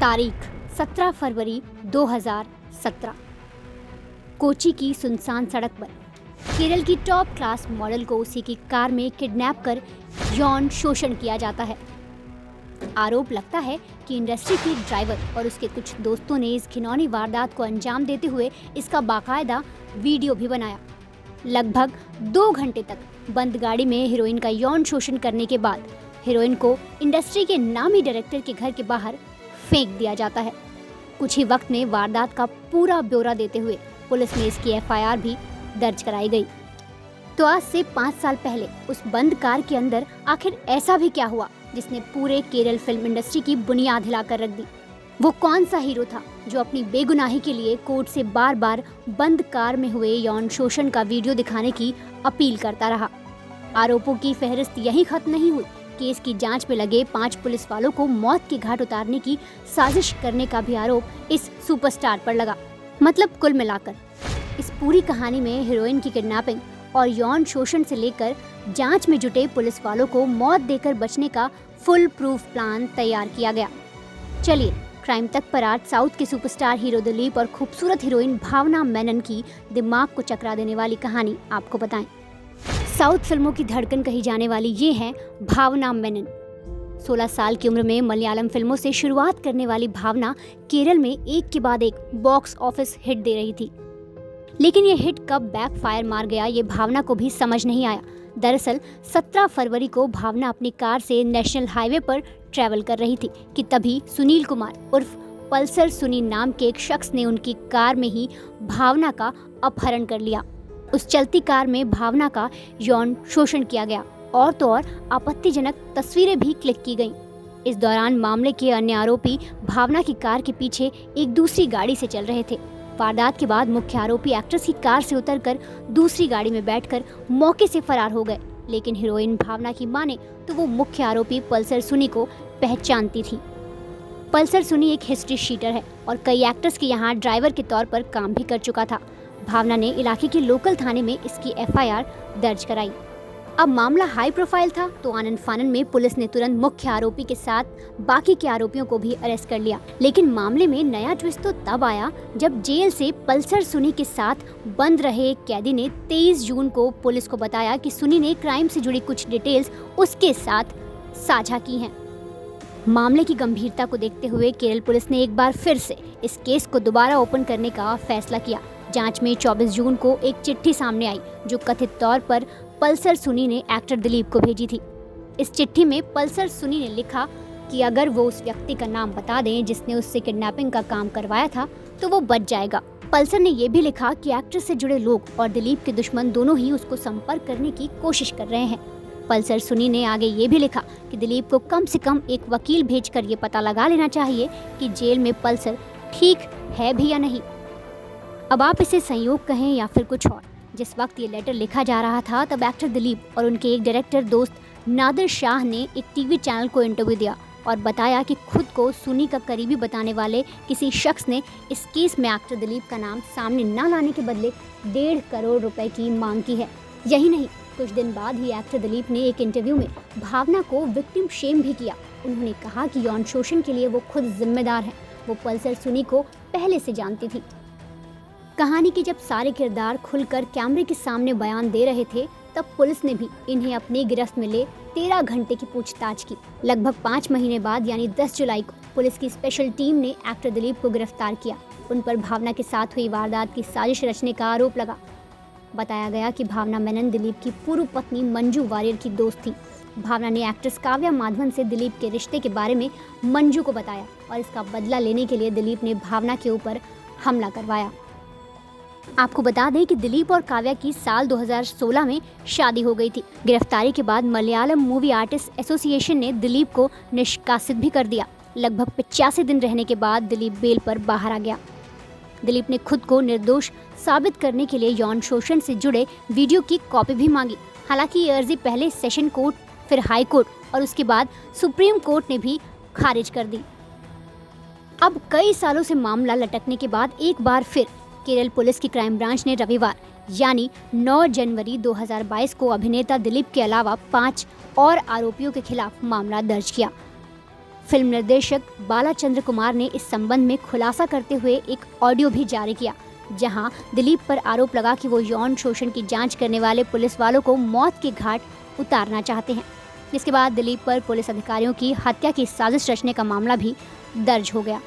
तारीख 17 फरवरी 2017। कोची की सुनसान सड़क पर केरल की टॉप क्लास मॉडल को उसी की कार में किडनैप कर यौन शोषण किया जाता है। आरोप लगता है कि इंडस्ट्री के ड्राइवर और उसके कुछ दोस्तों ने इस घिनौनी वारदात को अंजाम देते हुए इसका बाकायदा वीडियो भी बनाया। लगभग 2 घंटे तक बंद गाड़ी में हीरोइन का यौन शोषण करने के बाद हीरोइन को इंडस्ट्री के नामी डायरेक्टर के घर के बाहर फेंक दिया जाता है। कुछ ही वक्त में वारदात का पूरा ब्यौरा देते हुए पुलिस में इसकी एफआईआर भी दर्ज कराई गई। तो आज से 5 साल पहले उस बंद कार के अंदर आखिर ऐसा भी क्या हुआ जिसने पूरे केरल फिल्म इंडस्ट्री की बुनियाद हिलाकर रख दी? वो कौन सा हीरो था जो अपनी बेगुनाही के लिए कोर्ट से बार बार बंद कार में हुए यौन शोषण का वीडियो दिखाने की अपील करता रहा? आरोपों की फहरिस्त यहीं खत्म नहीं हुई। केस की जांच में लगे 5 पुलिस वालों को मौत के घाट उतारने की साजिश करने का भी आरोप इस सुपरस्टार पर लगा। मतलब कुल मिलाकर इस पूरी कहानी में हीरोइन की किडनैपिंग और यौन शोषण से लेकर जांच में जुटे पुलिस वालों को मौत देकर बचने का फुल प्रूफ प्लान तैयार किया गया। चलिए क्राइम तक पर आज साउथ के सुपरस्टार हीरो दिलीप और खूबसूरत हीरोइन भावना मेनन की दिमाग को चकरा देने वाली कहानी आपको बताएं। साउथ फिल्मों की धड़कन कही जाने वाली ये है भावना मेनन। 16 साल की उम्र में मलयालम फिल्मों से शुरुआत करने वाली भावना केरल में एक के बाद एक बॉक्स ऑफिस हिट दे रही थी। लेकिन ये हिट कब बैकफायर मार गया ये भावना को भी समझ नहीं आया। दरअसल 17 फरवरी को भावना अपनी कार से नेशनल हाईवे पर ट्रैवल कर रही थी कि तभी सुनील कुमार उर्फ पल्सर सुनी नाम के एक शख्स ने उनकी कार में ही भावना का अपहरण कर लिया। उस चलती कार में भावना का यौन शोषण किया गया और तो और आपत्तिजनक तस्वीरें भी क्लिक की गईं। इस दौरान मामले के अन्य आरोपी भावना की कार के पीछे एक दूसरी गाड़ी से चल रहे थे। वारदात के बाद मुख्य आरोपी एक्ट्रेस की कार से उतरकर दूसरी गाड़ी में बैठकर मौके से फरार हो गए। लेकिन हीरोइन भावना की माने तो वो मुख्य आरोपी पल्सर सुनी को पहचानती थी। पल्सर सुनी एक हिस्ट्री शीटर है और कई एक्टर्स के यहाँ ड्राइवर के तौर पर काम भी कर चुका था। भावना ने इलाके के लोकल थाने में इसकी एफआईआर दर्ज कराई। अब मामला हाई प्रोफाइल था तो आनन फानन में पुलिस ने तुरंत मुख्य आरोपी के साथ बाकी के आरोपियों को भी अरेस्ट कर लिया। लेकिन मामले में नया ट्विस्ट तो तब आया जब जेल से पल्सर सुनी के साथ बंद रहे एक कैदी ने 23 जून को पुलिस को बताया कि सुनी ने क्राइम से जुड़ी कुछ डिटेल्स उसके साथ साझा की हैं। मामले की गंभीरता को देखते हुए केरल पुलिस ने एक बार फिर से इस केस को दोबारा ओपन करने का फैसला किया। जांच में 24 जून को एक चिट्ठी सामने आई जो कथित तौर पर पल्सर सुनी ने एक्टर दिलीप को भेजी थी। इस चिट्ठी में पल्सर सुनी ने लिखा कि अगर वो उस व्यक्ति का नाम बता दें जिसने उससे किडनैपिंग का काम करवाया था तो वो बच जाएगा। पल्सर ने ये भी लिखा कि एक्ट्रेस से जुड़े लोग और दिलीप के दुश्मन दोनों ही उसको संपर्क करने की कोशिश कर रहे हैं। पल्सर सुनी ने आगे ये भी लिखा कि दिलीप को कम से कम एक वकील भेजकर ये पता लगा लेना चाहिए कि जेल में पल्सर ठीक है भी या नहीं। अब आप इसे संयोग कहें या फिर कुछ और। जिस वक्त ये लेटर लिखा जा रहा था तब एक्टर दिलीप और उनके एक डायरेक्टर दोस्त नादिर शाह ने एक टीवी चैनल को इंटरव्यू दिया और बताया कि खुद को सुनी का करीबी बताने वाले किसी शख्स ने इस केस में एक्टर दिलीप का नाम सामने न लाने के बदले 1.5 करोड़ रुपए की मांग की है। यही नहीं, कुछ दिन बाद ही एक्टर दिलीप ने एक इंटरव्यू में भावना को विक्टिम शेम भी किया। उन्होंने कहा कि यौन शोषण के लिए वो खुद जिम्मेदार है। वो पल्सर सुनी को पहले से जानती थी। कहानी के जब सारे किरदार खुलकर कैमरे के सामने बयान दे रहे थे तब पुलिस ने भी इन्हें अपनी गिरफ्त में ले 13 घंटे की पूछताछ की। लगभग 5 महीने बाद यानी 10 जुलाई को पुलिस की स्पेशल टीम ने एक्टर दिलीप को गिरफ्तार किया। उन पर भावना के साथ हुई वारदात की साजिश रचने का आरोप लगा। बताया गया कि भावना मेनन दिलीप की पूर्व पत्नी मंजू वारियर की दोस्त थी। भावना ने एक्ट्रेस काव्या माधवन से दिलीप के रिश्ते के बारे में मंजू को बताया और इसका बदला लेने के लिए दिलीप ने भावना के ऊपर हमला करवाया। आपको बता दें कि दिलीप और काव्या की साल 2016 में शादी हो गई थी। गिरफ्तारी के बाद मलयालम मूवी आर्टिस्ट एसोसिएशन ने दिलीप को निष्कासित भी कर दिया। लगभग 85 दिन रहने के बाद दिलीप बेल पर बाहर आ गया। दिलीप ने खुद को निर्दोष साबित करने के लिए यौन शोषण से जुड़े वीडियो की कॉपी भी मांगी। हालांकि ये अर्जी पहले सेशन कोर्ट, फिर हाई कोर्ट और उसके बाद सुप्रीम कोर्ट ने भी खारिज कर दी। अब कई सालों से मामला लटकने के बाद एक बार फिर केरल पुलिस की क्राइम ब्रांच ने रविवार यानी 9 जनवरी 2022 को अभिनेता दिलीप के अलावा 5 और आरोपियों के खिलाफ मामला दर्ज किया। फिल्म निर्देशक बालाचंद्र कुमार ने इस संबंध में खुलासा करते हुए एक ऑडियो भी जारी किया, जहां दिलीप पर आरोप लगा कि वो यौन शोषण की जांच करने वाले पुलिस वालों को मौत के घाट उतारना चाहते हैं। इसके बाद दिलीप पर पुलिस अधिकारियों की हत्या की साजिश रचने का मामला भी दर्ज हो गया।